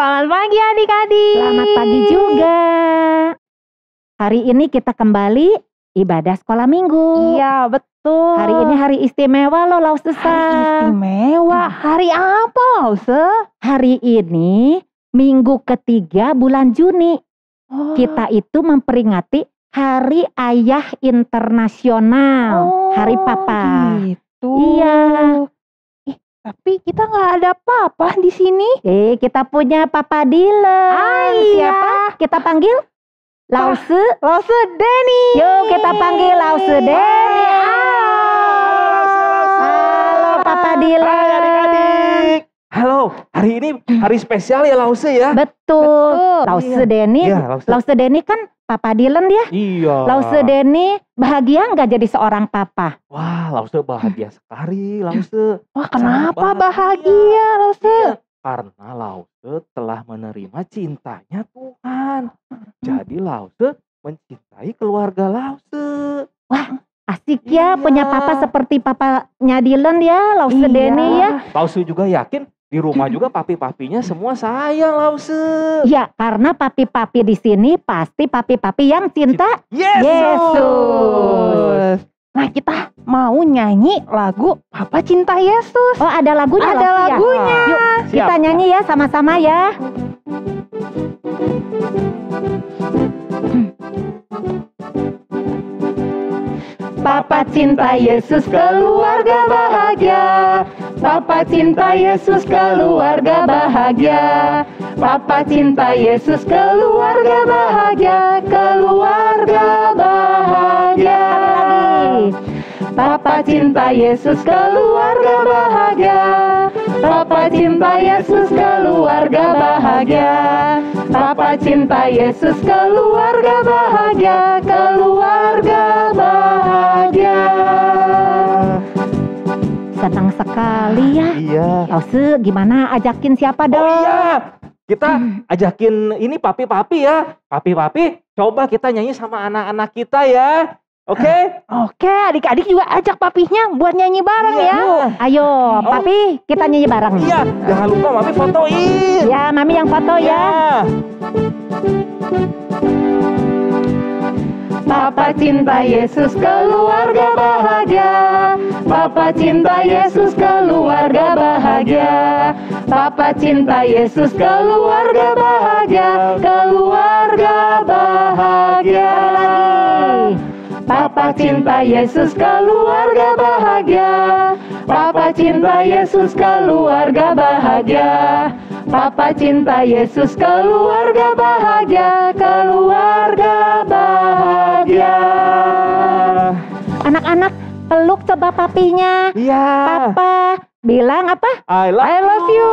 Selamat pagi adik-adik. Selamat pagi juga. Hari ini kita kembali ibadah sekolah minggu. Iya betul. Hari ini hari istimewa loh Lause. Hari istimewa. Hari apa Lause? Hari ini minggu ketiga bulan Juni. Oh. Kita itu memperingati Hari Ayah Internasional. Hari Papa. Gitu. Iya. Tapi kita nggak ada papa di sini. Kita punya Papa Dylan. Iya. Siapa? Kita panggil Lause. Lause Denny. Yuk kita panggil Lause Denny. Halo Papa Dylan. Hai adik-adik. Halo, hari ini hari spesial ya Lause ya. Betul. Lause Denny. Iya, Lause Denny kan Papa Dylan ya. Iya. Lause Denny bahagia nggak jadi seorang papa? Wah, Lause bahagia sekali, Lause. Wah, kenapa bahagia Lause? Iya, karena Lause telah menerima cintanya Tuhan. Jadi Lause mencintai keluarga Lause. Wah, asik ya Iya. punya papa seperti papanya Dylan ya, Lause Iya. Denny ya. Lause juga yakin di rumah juga papi-papinya semua sayang Lause. Ya, karena papi-papi di sini pasti papi-papi yang cinta Yesus. Nah, kita mau nyanyi lagu Papa Cinta Yesus. Oh, ada lagunya. Ada Lause, ya? lagunya. Yuk, kita Siap. nyanyi ya sama-sama ya. Papa cinta Yesus, keluarga bahagia. Papa cinta Yesus, keluarga bahagia. Papa cinta Yesus, keluarga bahagia. Keluarga bahagia. Papa cinta Yesus, keluarga bahagia. Papa cinta Yesus, keluarga bahagia. Papa cinta Yesus, keluarga bahagia. Keluarga bahagia. Senang sekali ya. Iya. Lause, gimana ajakin siapa dong? Oh iya, kita ajakin ini papi-papi ya. Papi-papi, coba kita nyanyi sama anak-anak kita ya. Oke? Oke, adik-adik juga ajak papihnya buat nyanyi bareng Iya. ya. Ayo, papi, kita nyanyi bareng. Iya, jangan lupa mami fotoin. Ya, mami yang foto ya. Iya. Papa cinta Yesus, keluarga bahagia. Papa cinta Yesus, keluarga bahagia. Papa cinta Yesus, keluarga bahagia. Keluarga bahagia. Papa cinta Yesus, keluarga bahagia. Papa cinta Yesus, keluarga bahagia. Papa cinta Yesus, keluarga bahagia. Keluarga bahagia. Anak-anak, peluk coba papinya. Iya. Papa, bilang apa? I I love you.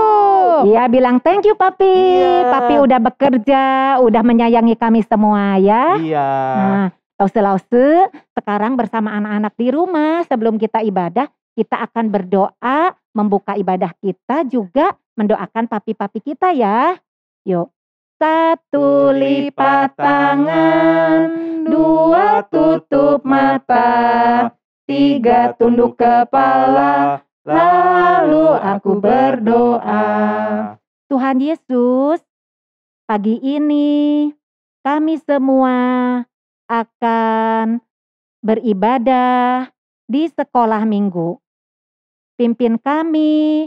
Iya, bilang thank you papi. Iya. Papi udah bekerja, udah menyayangi kami semua ya. Iya. Nah, Lause, sekarang bersama anak-anak di rumah sebelum kita ibadah, kita akan berdoa, membuka ibadah kita juga mendoakan papi-papi kita ya. Yuk. 1 lipat tangan, 2 tutup mata, 3 tunduk kepala, lalu aku berdoa. Tuhan Yesus, pagi ini kami semua akan beribadah di sekolah minggu. Pimpin kami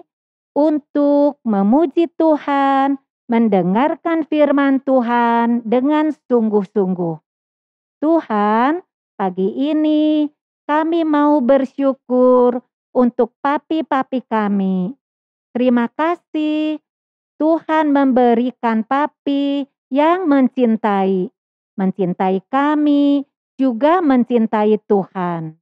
untuk memuji Tuhan, mendengarkan firman Tuhan dengan sungguh-sungguh. Tuhan, pagi ini kami mau bersyukur untuk papi-papi kami. Terima kasih Tuhan memberikan papi yang mencintai kami, juga mencintai Tuhan.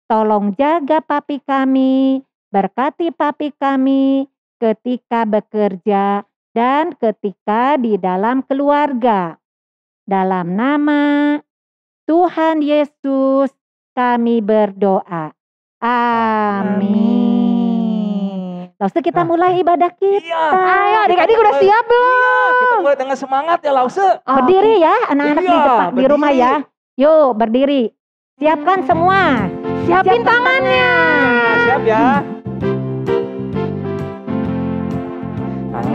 Tolong jaga papi kami, berkati papi kami ketika bekerja dan ketika di dalam keluarga. Dalam nama Tuhan Yesus kami berdoa. Amin. Lause, kita mulai ibadah kita. Iya. Ayo adik-adik udah siap belum? Iya, kita mulai dengan semangat ya Lause. Berdiri ya anak-anak di Iya, depan di rumah berdiri. ya. Yuk berdiri. Siapkan semua. Siapin tangannya. Siap ya.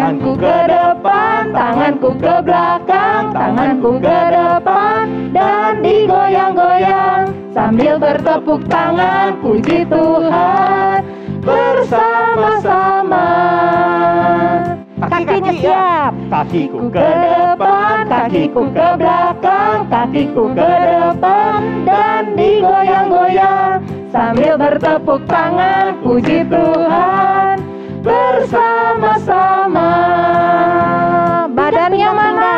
Tanganku ke depan, tanganku ke belakang, tanganku ke depan dan digoyang-goyang sambil bertepuk tangan puji Tuhan bersama-sama. Kakinya siap. Kakiku Ke depan, kakiku ke belakang, kakiku ke depan dan digoyang-goyang sambil bertepuk tangan puji Tuhan bersama-sama. Badannya mana?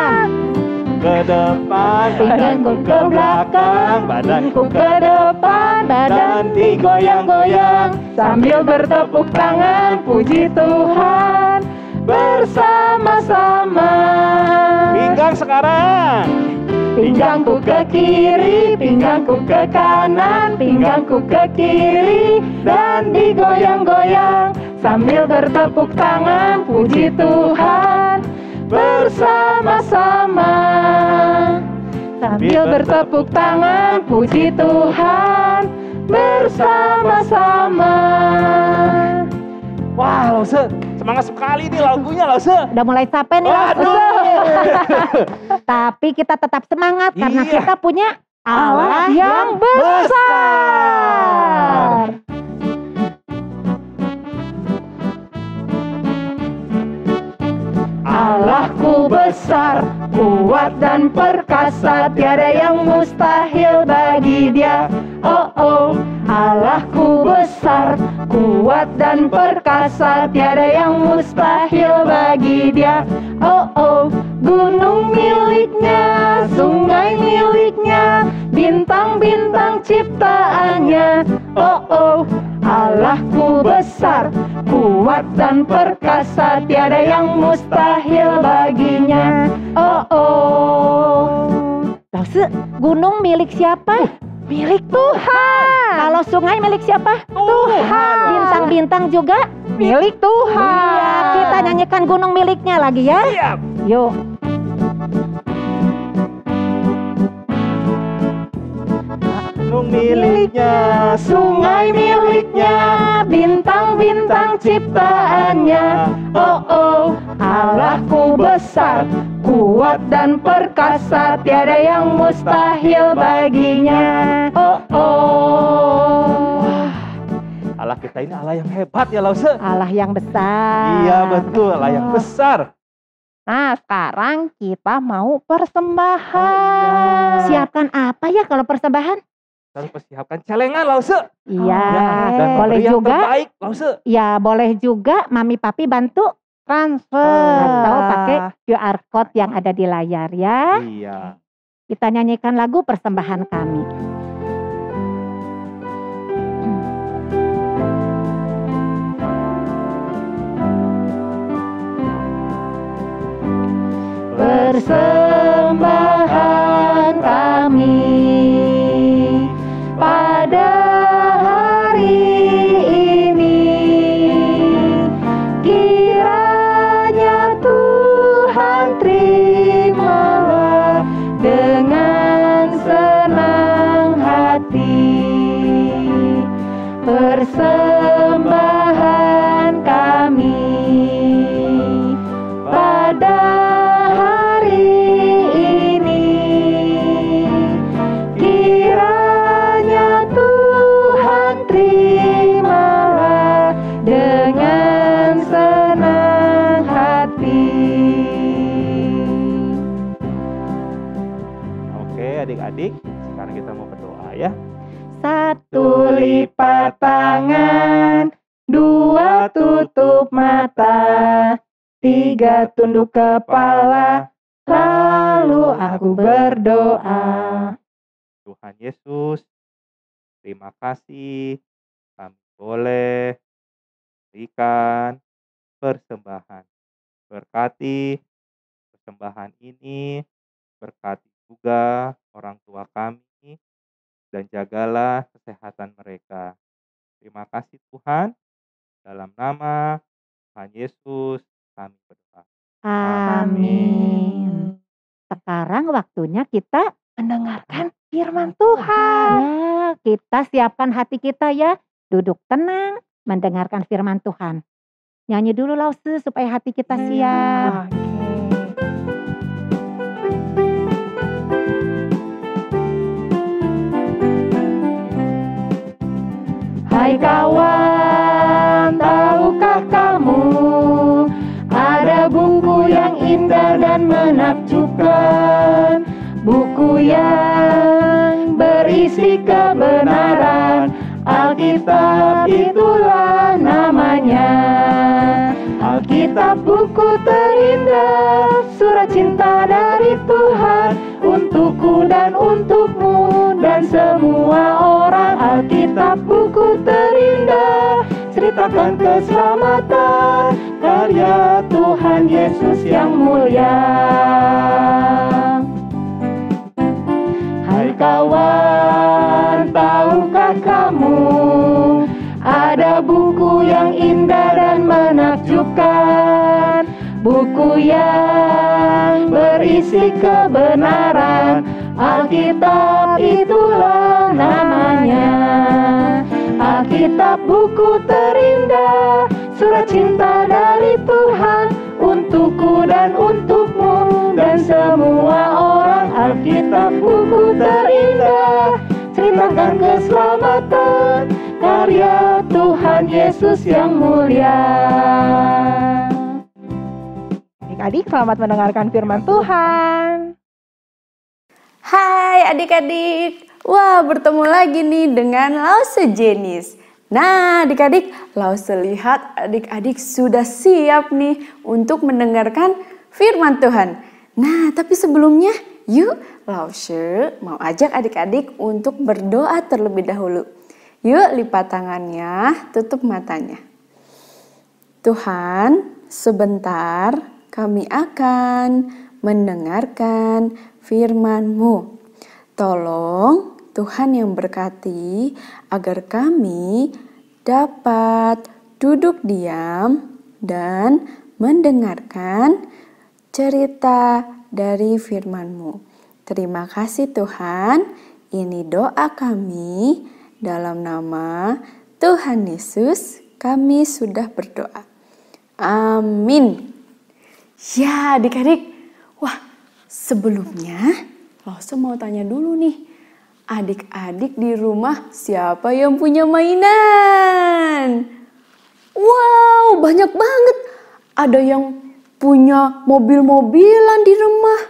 ke depan, Pinggangku ke belakang, badanku ke depan, badan digoyang-goyang sambil bertepuk tangan puji Tuhan bersama-sama. Pinggang sekarang. Pinggangku ke kiri, pinggangku ke kanan, pinggangku ke kiri dan digoyang-goyang sambil bertepuk tangan puji Tuhan bersama-sama. Sambil bertepuk tangan puji Tuhan bersama-sama. Wah, Lause, semangat sekali nih lagunya, Lause. Udah mulai capek nih Lause. Tapi kita tetap semangat karena Iya. kita punya Allah yang besar. Allahku besar, kuat dan perkasa, tiada yang mustahil bagi Dia. Oh oh, Allahku besar, kuat dan perkasa, tiada yang mustahil bagi Dia. Oh oh, gunung miliknya, sungai miliknya, bintang-bintang ciptaannya. Oh oh, Allahku besar, kuat dan perkasa, tiada yang mustahil baginya. Oh oh. Lause, gunung milik siapa? Milik Tuhan. Kalau sungai milik siapa? Tuhan. Bintang-bintang juga? Milik Tuhan. Iya, kita nyanyikan gunung miliknya lagi ya. Siap. Yuk. Gunung miliknya, Sungai miliknya, bintang-bintang ciptaannya. Oh oh, Allahku besar, kuat dan perkasa, tiada yang mustahil baginya. Oh oh. Allah kita ini Allah yang hebat ya, Lause. Allah yang besar. Iya betul, Allah yang besar. Nah, sekarang kita mau persembahan. Siapkan apa ya kalau persembahan? Harus persiapkan celengan, Lause. Iya, Dan boleh beri yang juga. terbaik, Lause. Ya, boleh juga Mami Papi bantu Transfer. atau pakai QR code yang ada di layar ya. Iya. Kita nyanyikan lagu persembahan kami. Persembahan kami pada hari ini, kiranya Tuhan terimalah dengan senang hati. Persembahan kami pada hari ini, kiranya Tuhan terimalah dengan senang hati. Oke, adik-adik, sekarang kita mau berdoa ya. Satu lipat tangan, dua tutup mata, tiga tunduk kepala, lalu aku berdoa. Tuhan Yesus, terima kasih kami boleh berikan persembahan. Berkati persembahan ini, berkati juga orang tua kami, dan jagalah kesehatan mereka. Terima kasih Tuhan, dalam nama Tuhan Yesus kami berdoa. Amin. Sekarang waktunya kita Mendengarkan firman Tuhan. ya, kita siapkan hati kita ya. Duduk tenang mendengarkan firman Tuhan. Nyanyi dulu Lause supaya hati kita siap. Oke. Hai kawan, tahukah kamu ada buku yang indah dan menakjubkan, buku yang berisi kebenaran. Alkitab itulah namanya. Alkitab buku terindah, surat cinta dari Tuhan untukku dan untukmu dan semua orang. Alkitab buku terindah, ceritakan keselamatan karya Tuhan Yesus yang mulia. Hai kawan, tahukah kamu ada buku yang indah dan menakjubkan, buku yang berisi kebenaran. Alkitab itulah namanya. Alkitab buku terindah, surat cinta dari Tuhan untukku dan untukmu dan semua orang. Alkitab buku terindah, ceritakan keselamatan karya Tuhan Yesus yang mulia. Adik-adik, selamat mendengarkan firman Tuhan. Hai adik-adik, wah bertemu lagi nih dengan Lause Jenis. Nah adik-adik, Lause lihat adik-adik sudah siap nih untuk mendengarkan firman Tuhan. Nah tapi sebelumnya yuk Lause mau ajak adik-adik untuk berdoa terlebih dahulu. Yuk lipat tangannya, tutup matanya. Tuhan, sebentar kami akan mendengarkan firman-Mu. Tolong Tuhan yang berkati agar kami dapat duduk diam dan mendengarkan cerita dari firman-Mu. Terima kasih Tuhan, ini doa kami dalam nama Tuhan Yesus kami sudah berdoa. Amin. Ya adik-adik, wah sebelumnya Lause mau tanya dulu nih, adik-adik di rumah siapa yang punya mainan? Wow, banyak banget. Ada yang punya mobil-mobilan di rumah.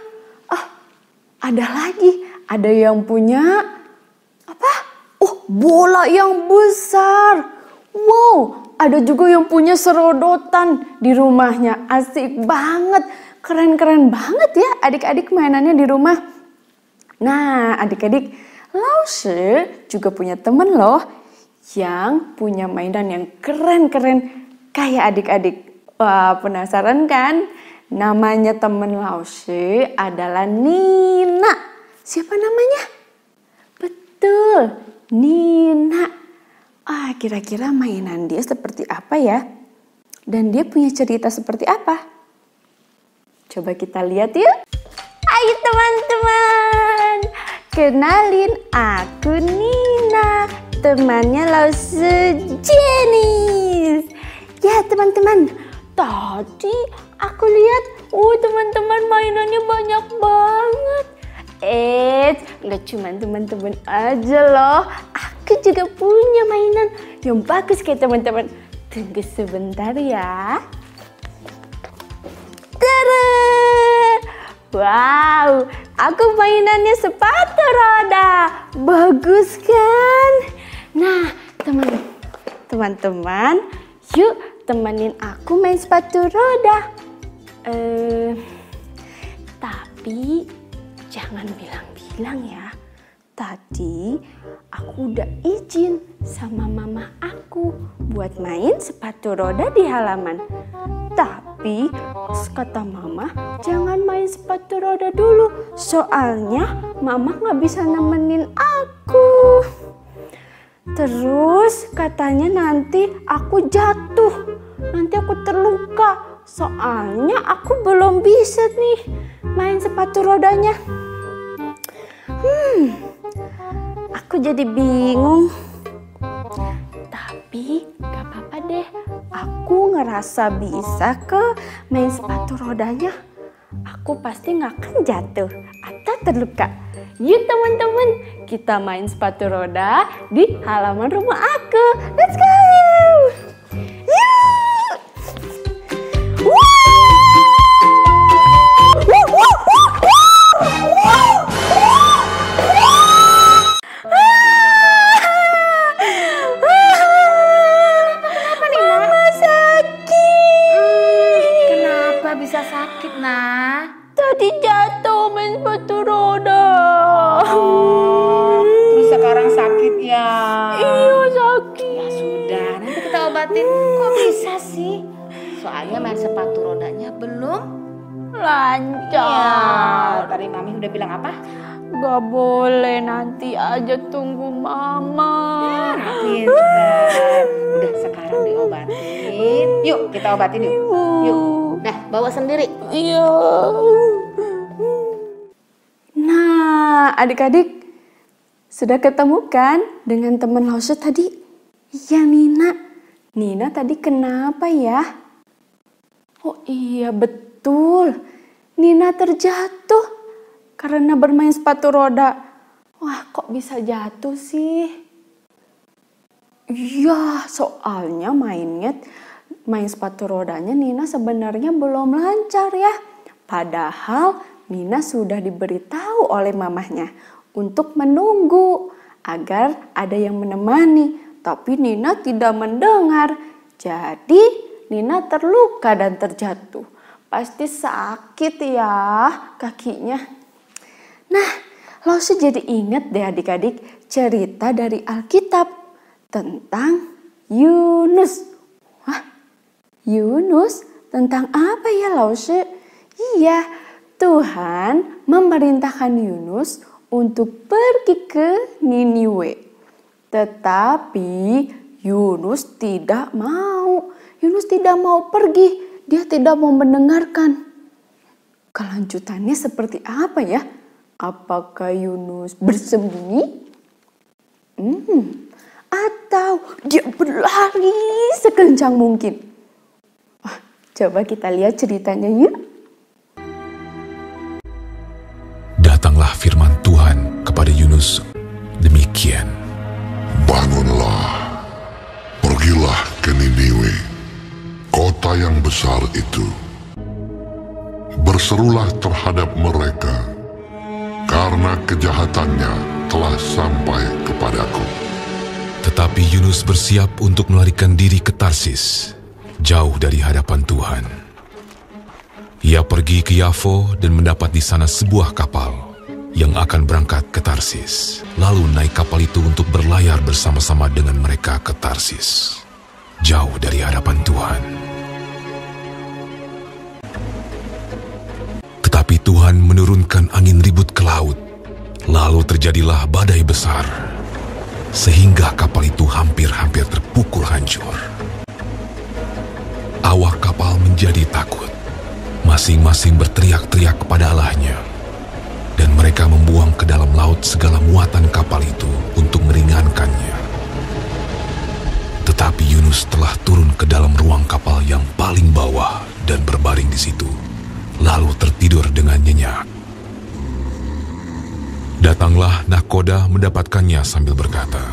Ada lagi, ada yang punya apa? Oh, bola yang besar. Wow, ada juga yang punya serodotan di rumahnya. Asik banget, keren-keren banget ya adik-adik mainannya di rumah. Nah, adik-adik, Lause juga punya temen loh yang punya mainan yang keren-keren kayak adik-adik. Wah, penasaran kan? Namanya temen Lause adalah Nina. Siapa namanya? Betul, Nina. Kira-kira mainan dia seperti apa ya? Dan dia punya cerita seperti apa? Coba kita lihat yuk. Ayo teman-teman, kenalin aku Nina, temannya Lause Jenis. Ya teman-teman, tadi aku lihat, teman-teman mainannya banyak banget. Gak cuma teman-teman aja loh, aku juga punya mainan yang bagus kayak teman-teman. Tunggu sebentar ya. Tada! Wow, aku mainannya sepatu roda. Bagus kan? Nah, teman-teman, yuk temenin aku main sepatu roda. Tapi jangan bilang-bilang ya. Tadi aku udah izin sama mama aku buat main sepatu roda di halaman. Tapi kata mama jangan main sepatu roda dulu. Soalnya mama gak bisa nemenin aku. Terus katanya nanti aku jatuh. Nanti aku terluka. Soalnya aku belum bisa nih main sepatu rodanya. Aku jadi bingung. Tapi gak apa-apa deh. Aku aku ngerasa bisa ke main sepatu rodanya, aku pasti nggak akan jatuh atau terluka. Yuk teman-teman, kita main sepatu roda di halaman rumah aku. Let's go! Yuk! Mama sakit. Kenapa bisa sakit, Nah? Tadi jatuh main sepatu roda. Terus sekarang sakit ya? Iya sakit. Ya sudah, nanti kita obatin. Kok bisa sih? Soalnya main sepatu rodanya belum Lancar. Tadi Mami udah bilang apa? Gak boleh, nanti aja tunggu Mama. Pintar. Udah sekarang diobatin. Yuk kita obatin yuk. Yuk. Nah, bawa sendiri. Iya. Nah, adik-adik sudah ketemu kan dengan teman Lause tadi? Iya, Nina. Nina tadi kenapa ya? Oh iya, betul. Nina terjatuh karena bermain sepatu roda. Wah, kok bisa jatuh sih? Iya, soalnya main sepatu rodanya Nina sebenarnya belum lancar ya. Padahal Nina sudah diberitahu oleh mamahnya untuk menunggu agar ada yang menemani. Tapi Nina tidak mendengar. Jadi Nina terluka dan terjatuh. Pasti sakit ya kakinya. Nah, Lause jadi ingat deh adik-adik cerita dari Alkitab tentang Yunus. Wah, Yunus tentang apa ya Lause? Iya, Tuhan memerintahkan Yunus untuk pergi ke Niniwe. Tetapi Yunus tidak mau. Yunus tidak mau pergi. Dia tidak mau mendengarkan. Kelanjutannya seperti apa ya? Apakah Yunus bersembunyi? Atau dia berlari sekencang mungkin? Wah, coba kita lihat ceritanya yuk. Datanglah firman Tuhan kepada Yunus demikian. Bangunlah, pergilah ke Niniwe, kota yang besar itu. Berserulah terhadap mereka, karena kejahatannya telah sampai kepadaku. Tetapi Yunus bersiap untuk melarikan diri ke Tarsis, jauh dari hadapan Tuhan. Ia pergi ke Yafo dan mendapat di sana sebuah kapal yang akan berangkat ke Tarsis. Lalu naik kapal itu untuk berlayar bersama-sama dengan mereka ke Tarsis, jauh dari hadapan Tuhan. Tetapi Tuhan menurunkan angin ribut ke laut, lalu terjadilah badai besar, sehingga kapal itu hampir-hampir terpukul hancur. Awak kapal menjadi takut, masing-masing berteriak-teriak kepada Allahnya, dan mereka membuang ke dalam laut segala muatan kapal itu untuk meringankannya. Tetapi Yunus telah turun ke dalam ruang kapal yang paling bawah dan berbaring di situ, lalu tertidur dengan nyenyak. Datanglah nahkoda mendapatkannya sambil berkata,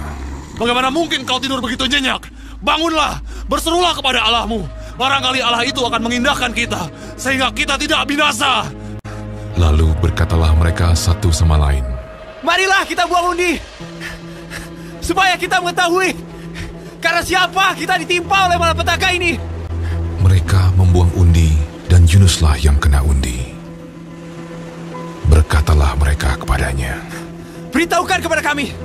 "Bagaimana mungkin kau tidur begitu nyenyak? Bangunlah, berserulah kepada Allahmu. Barangkali Allah itu akan mengindahkan kita, sehingga kita tidak binasa." Lalu berkatalah mereka satu sama lain, "Marilah kita buang undi, supaya kita mengetahui karena siapa kita ditimpa oleh malapetaka ini." Mereka membuang undi dan Yunuslah yang kena undi. Berkatalah mereka kepadanya, "Beritahukan kepada kami,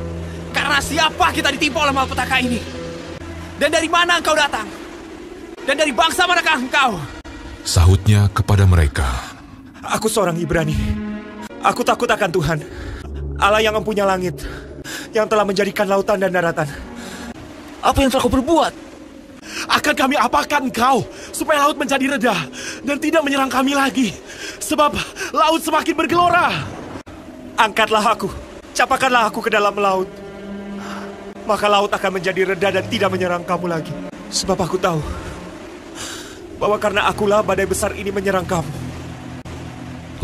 karena siapa kita ditimpa oleh malapetaka ini? Dan dari mana engkau datang? Dan dari bangsa manakah engkau?" Sahutnya kepada mereka, "Aku seorang Ibrani. Aku takut akan Tuhan, Allah yang mempunyai langit, yang telah menjadikan lautan dan daratan." "Apa yang telah kau berbuat? Akan kami apakan engkau, supaya laut menjadi reda dan tidak menyerang kami lagi? Sebab laut semakin bergelora." "Angkatlah aku, capakanlah aku ke dalam laut. Maka laut akan menjadi reda dan tidak menyerang kamu lagi. Sebab aku tahu bahwa karena akulah badai besar ini menyerang kamu.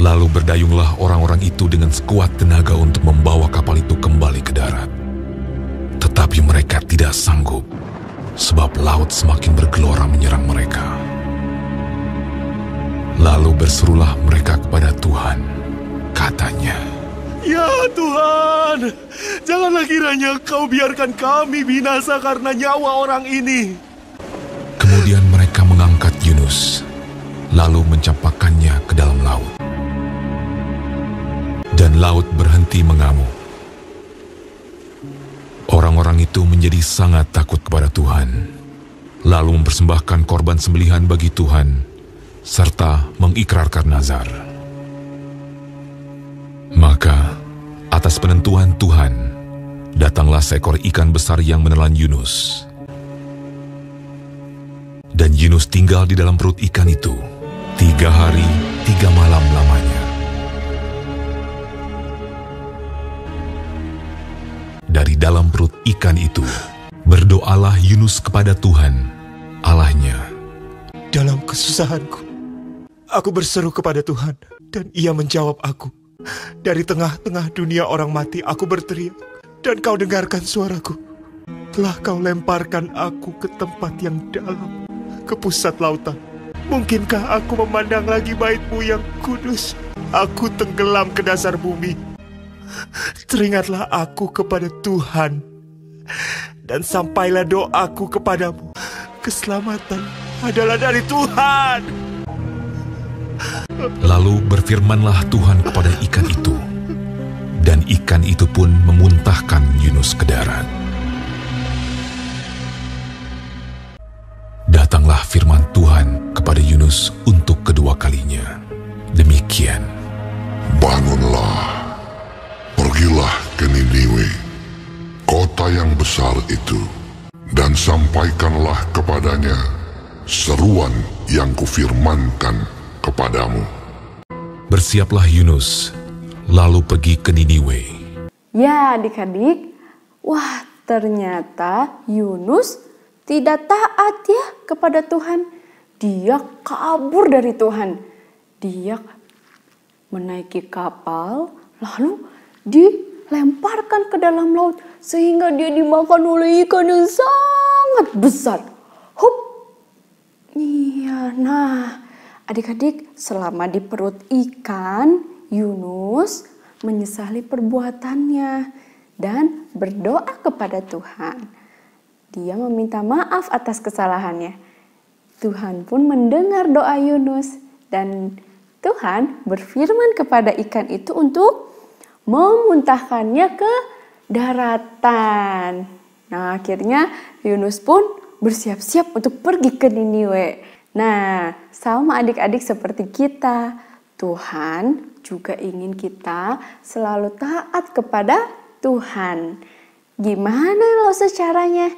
Lalu berdayunglah orang-orang itu dengan sekuat tenaga untuk membawa kapal itu kembali ke darat. Tetapi mereka tidak sanggup, sebab laut semakin bergelora menyerang mereka. Lalu berserulah mereka kepada Tuhan, katanya, Ya Tuhan, janganlah kiranya Kau biarkan kami binasa karena nyawa orang ini. Kemudian mereka mengangkat Yunus, lalu mencampakkannya ke dalam laut. Dan laut berhenti mengamuk. Orang-orang itu menjadi sangat takut kepada Tuhan, lalu mempersembahkan korban sembelihan bagi Tuhan, serta mengikrarkan nazar. Maka, atas penentuan Tuhan, datanglah seekor ikan besar yang menelan Yunus. Dan Yunus tinggal di dalam perut ikan itu 3 hari 3 malam lamanya. Dari dalam perut ikan itu, berdoalah Yunus kepada Tuhan, Allahnya. Dalam kesusahanku, aku berseru kepada Tuhan, dan Ia menjawab aku. Dari tengah-tengah dunia orang mati, aku berteriak, dan Kau dengarkan suaraku. Telah Kau lemparkan aku ke tempat yang dalam, ke pusat lautan. Mungkinkah aku memandang lagi bait-Mu yang kudus? Aku tenggelam ke dasar bumi. Teringatlah aku kepada Tuhan, dan sampailah doaku kepadamu. Keselamatan adalah dari Tuhan. Lalu berfirmanlah Tuhan kepada ikan itu, dan ikan itu pun memuntahkan Yunus ke darat. Datanglah firman Tuhan kepada Yunus untuk kedua kalinya. Demikian. Bangunlah, pergilah ke Niniwe, kota yang besar itu, dan sampaikanlah kepadanya seruan yang kufirmankan kepadamu. Bersiaplah Yunus, lalu pergi ke Niniwe. Ya adik-adik, wah ternyata Yunus tidak taat ya kepada Tuhan. Dia kabur dari Tuhan. Dia menaiki kapal, lalu dilemparkan ke dalam laut. Sehingga dia dimakan oleh ikan yang sangat besar. Hup! Iya, nah adik-adik, selama di perut ikan, Yunus menyesali perbuatannya dan berdoa kepada Tuhan. Dia meminta maaf atas kesalahannya. Tuhan pun mendengar doa Yunus dan Tuhan berfirman kepada ikan itu untuk memuntahkannya ke daratan. Nah, akhirnya Yunus pun bersiap-siap untuk pergi ke Niniwe. Nah, sama adik-adik seperti kita, Tuhan juga ingin kita selalu taat kepada Tuhan. Gimana loh caranya?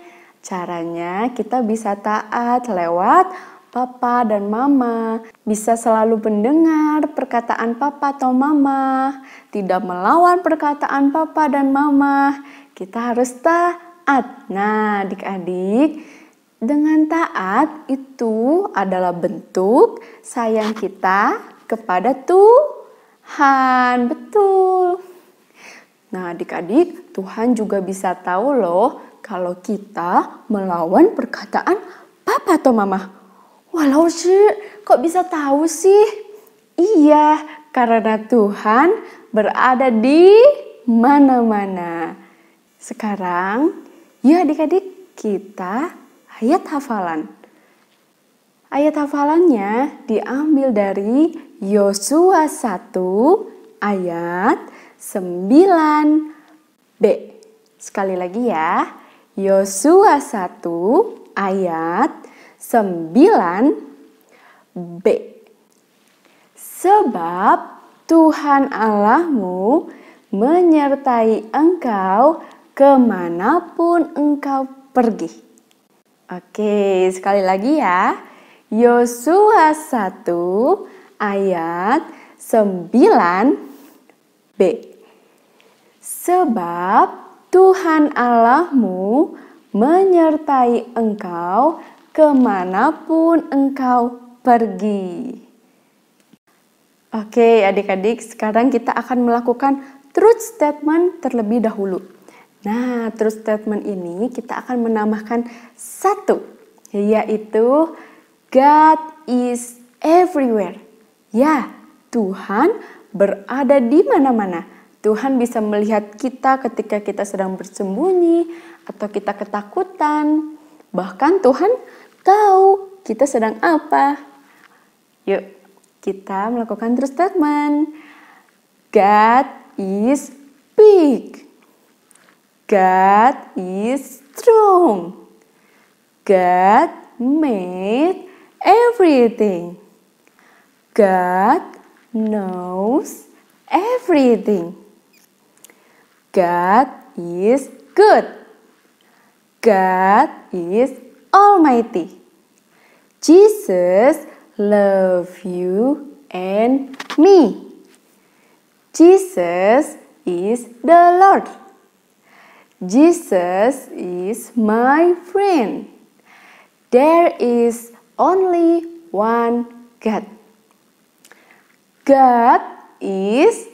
Caranya kita bisa taat lewat papa dan mama. Bisa selalu mendengar perkataan papa atau mama. Tidak melawan perkataan papa dan mama. Kita harus taat. Nah, adik-adik, dengan taat itu adalah bentuk sayang kita kepada Tuhan. Betul. Nah, adik-adik, Tuhan juga bisa tahu loh kalau kita melawan perkataan papa atau mama. Walau sih, kok bisa tahu sih? Iya, karena Tuhan berada di mana-mana. Sekarang, ya adik-adik, kita ayat hafalan. Ayat hafalannya diambil dari Yosua 1 ayat 9b. Sekali lagi ya, Yosua 1 ayat 9b. Sebab Tuhan Allahmu menyertai engkau kemanapun engkau pergi. Oke, sekali lagi ya. Yosua 1 ayat 9b. Sebab Tuhan Allahmu menyertai engkau kemanapun engkau pergi. Oke, adik-adik, sekarang kita akan melakukan truth statement terlebih dahulu. Nah, truth statement ini kita akan menambahkan satu, yaitu God is everywhere. Ya, Tuhan berada di mana-mana. Tuhan bisa melihat kita ketika kita sedang bersembunyi atau kita ketakutan. Bahkan Tuhan tahu kita sedang apa. Yuk, kita melakukan truth statement. God is big. God is strong. God made everything. God knows everything. God is good. God is almighty. Jesus loves you and me. Jesus is the Lord. Jesus is my friend. There is only one God. God is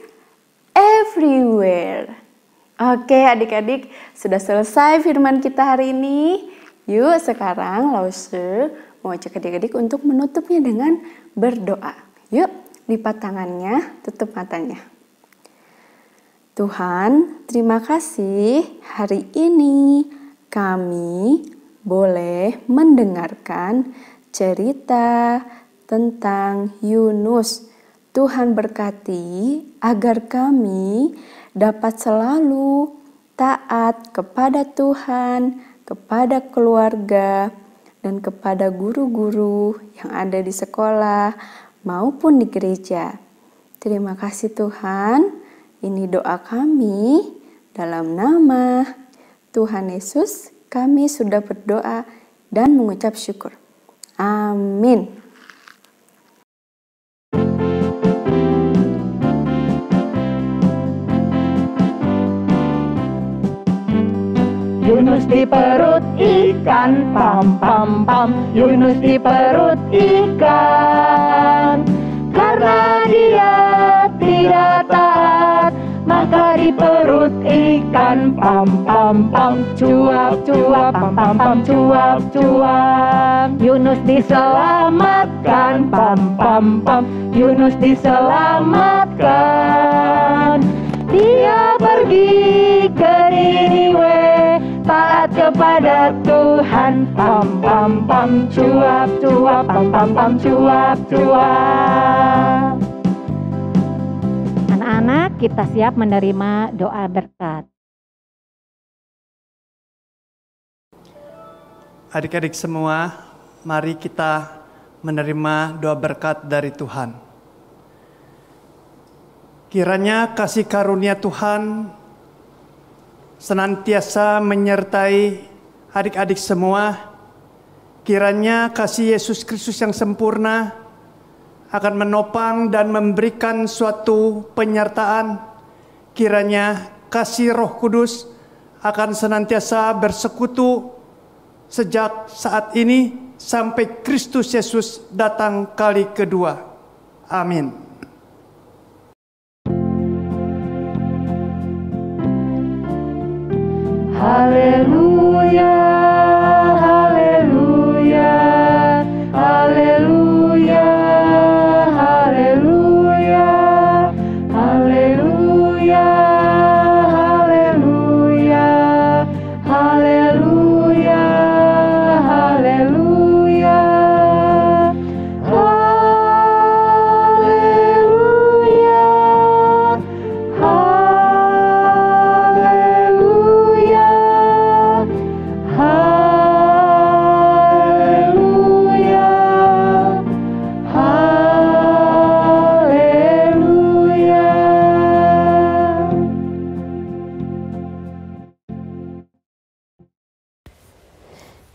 everywhere. Oke adik-adik, sudah selesai firman kita hari ini. Yuk sekarang Lause mau ajak adik-adik untuk menutupnya dengan berdoa. Yuk, lipat tangannya, tutup matanya. Tuhan, terima kasih hari ini kami boleh mendengarkan cerita tentang Yunus. Tuhan berkati agar kami dapat selalu taat kepada Tuhan, kepada keluarga, dan kepada guru-guru yang ada di sekolah maupun di gereja. Terima kasih Tuhan, ini doa kami dalam nama Tuhan Yesus. Kami sudah berdoa dan mengucap syukur. Amin. Yunus di perut ikan, pam pam pam. Yunus di perut ikan. Karena dia tidak taat, maka di perut ikan, pam pam pam. Cuap cuap, pam pam pam, cuap cuap. Yunus diselamatkan, pam pam pam. Yunus diselamatkan. Dia pergi ke Niniwe, taat kepada Tuhan, pam pam pam. Cuap cuap, pam pam pam, cuap cuap. Anak-anak, kita siap menerima doa berkat. Adik-adik semua, mari kita menerima doa berkat dari Tuhan. Kiranya kasih karunia Tuhan senantiasa menyertai adik-adik semua. Kiranya kasih Yesus Kristus yang sempurna akan menopang dan memberikan suatu penyertaan. Kiranya kasih Roh Kudus akan senantiasa bersekutu sejak saat ini sampai Kristus Yesus datang kali kedua. Amin. Haleluya, haleluya, haleluya, haleluya, haleluya, haleluya, haleluya, haleluya,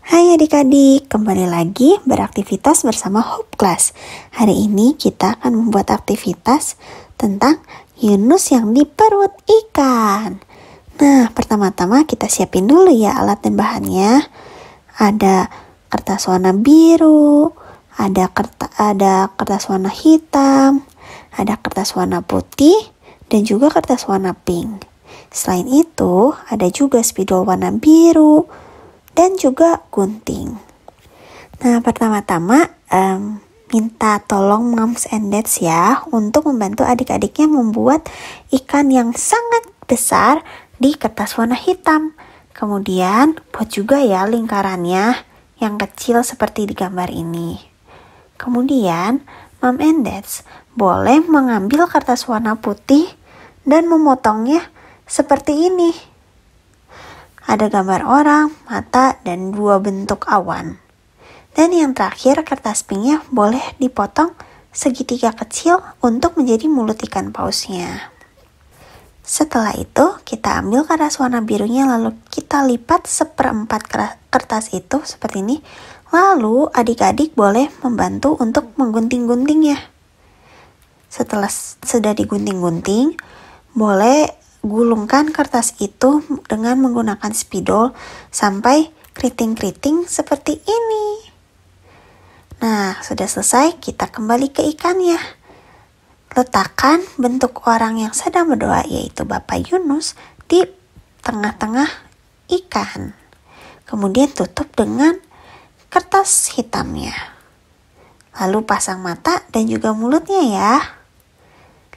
Hai adik-adik, kembali lagi beraktivitas bersama Hope Class. Hari ini kita akan membuat aktivitas tentang Yunus yang di perut ikan. Nah, pertama-tama kita siapin dulu ya alat dan bahannya. Ada kertas warna biru, Ada kertas warna hitam, ada kertas warna putih, dan juga kertas warna pink. Selain itu, ada juga spidol warna biru dan juga gunting. Nah, pertama-tama minta tolong moms and dads ya untuk membantu adik-adiknya membuat ikan yang sangat besar di kertas warna hitam. Kemudian buat juga ya lingkarannya yang kecil seperti di gambar ini. Kemudian mom and dads boleh mengambil kertas warna putih dan memotongnya seperti ini. Ada gambar orang, mata, dan 2 bentuk awan. Dan yang terakhir kertas pinknya boleh dipotong segitiga kecil untuk menjadi mulut ikan pausnya. Setelah itu kita ambil kertas warna birunya lalu kita lipat 1/4 kertas itu seperti ini. Lalu adik-adik boleh membantu untuk menggunting-guntingnya. Setelah sudah digunting-gunting, boleh gulungkan kertas itu dengan menggunakan spidol sampai keriting-keriting seperti ini. Nah, sudah selesai, kita kembali ke ikannya. Letakkan bentuk orang yang sedang berdoa, yaitu Bapak Yunus, di tengah-tengah ikan. Kemudian tutup dengan kertas hitamnya. Lalu pasang mata dan juga mulutnya ya.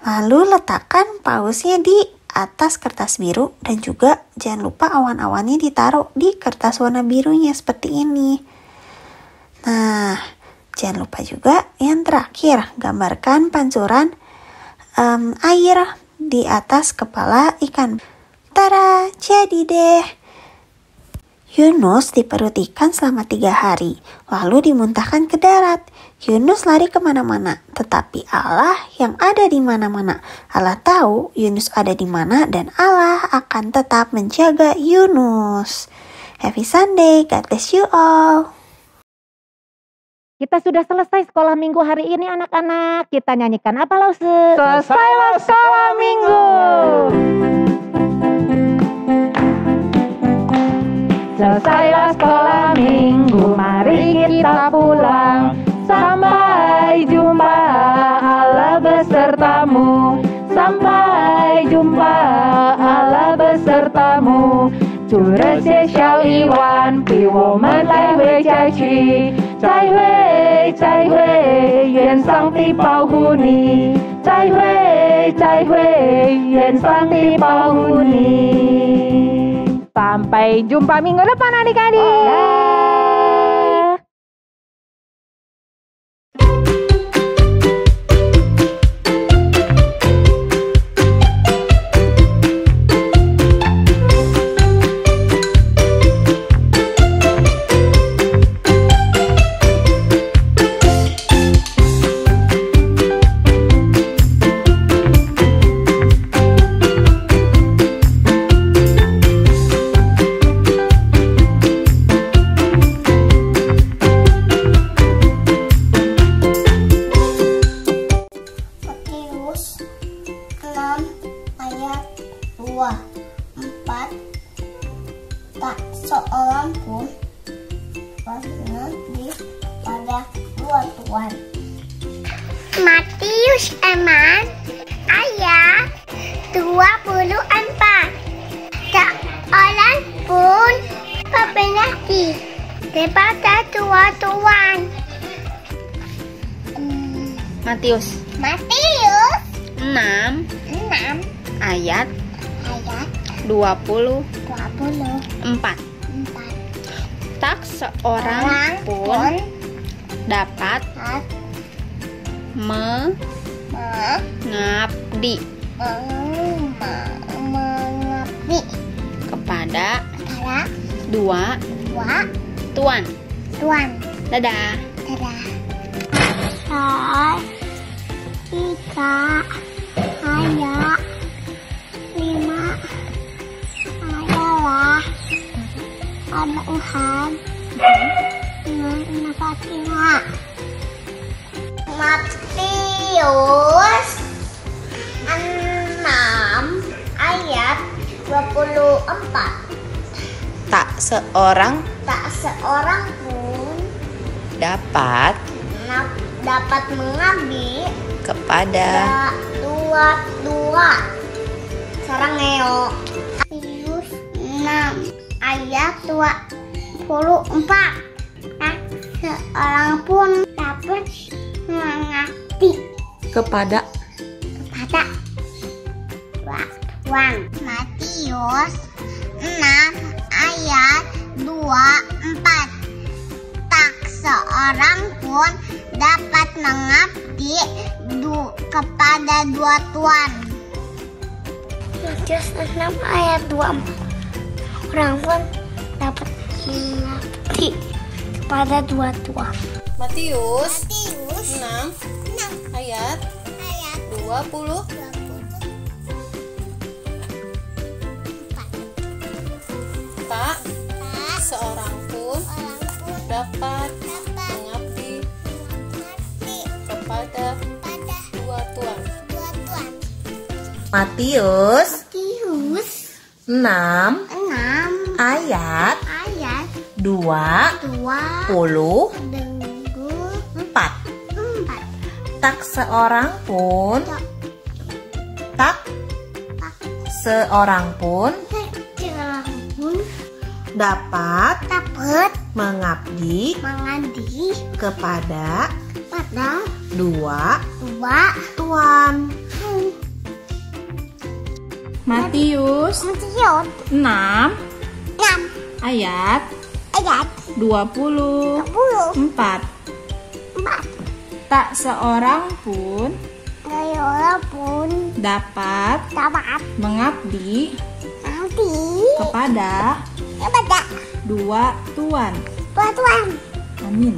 Lalu letakkan pausnya di atas kertas biru dan juga jangan lupa awan-awannya ditaruh di kertas warna birunya seperti ini. Nah, jangan lupa juga yang terakhir, gambarkan pancuran air di atas kepala ikan. Tara, jadi deh. Yunus diperut ikan selama 3 hari, lalu dimuntahkan ke darat. Yunus lari kemana-mana, tetapi Allah yang ada di mana-mana. Allah tahu Yunus ada di mana dan Allah akan tetap menjaga Yunus. Happy Sunday, God bless you all. Kita sudah selesai sekolah minggu hari ini anak-anak. Kita nyanyikan apa Lause? Selesailah sekolah minggu. Selesailah sekolah minggu, mari kita pulang. Sampai jumpa Allah besertamu. Sampai jumpa Allah besertamu. 主人节小一晚，比我们来回家去。再会，再会，愿上帝保护你。再会，再会，愿上帝保护你。Sampai jumpa minggu depan adik-adik. Tak seorang pun berhenti pada dua Tuhan. Matius 6 ayat 24. Tak orang pun berhenti daripada dua Tuhan. Matius 6 ayat 24. Tak seorang pun dapat mengabdi kepada dua Tuhan. Dadah. Tiga ayat 5 adalah ada Tuhan dengan Fatimah. Matius 6 ayat 24. Tak seorang pun dapat dapat mengabdi kepada dua. Sarang Neo. Matius 6 ayat 24. Seorang pun dapat mengabdi kepada Tuhan. Matius 6 ayat 24. Tak seorang pun dapat mengabdi kepada dua tuan. Matius 6 ayat 24. Orang pun dapat mengabdi kepada dua tuan. Matius 6 ayat 20. Tak seorang pun dapat mengabdi kepada dua tuan. Matius 6 ayat 24. Tak seorang pun dapat mengabdi kepada dua tuan. Matius 6 ayat 24. Tak seorang pun dapat mengabdi kepada dua tuan. Amin.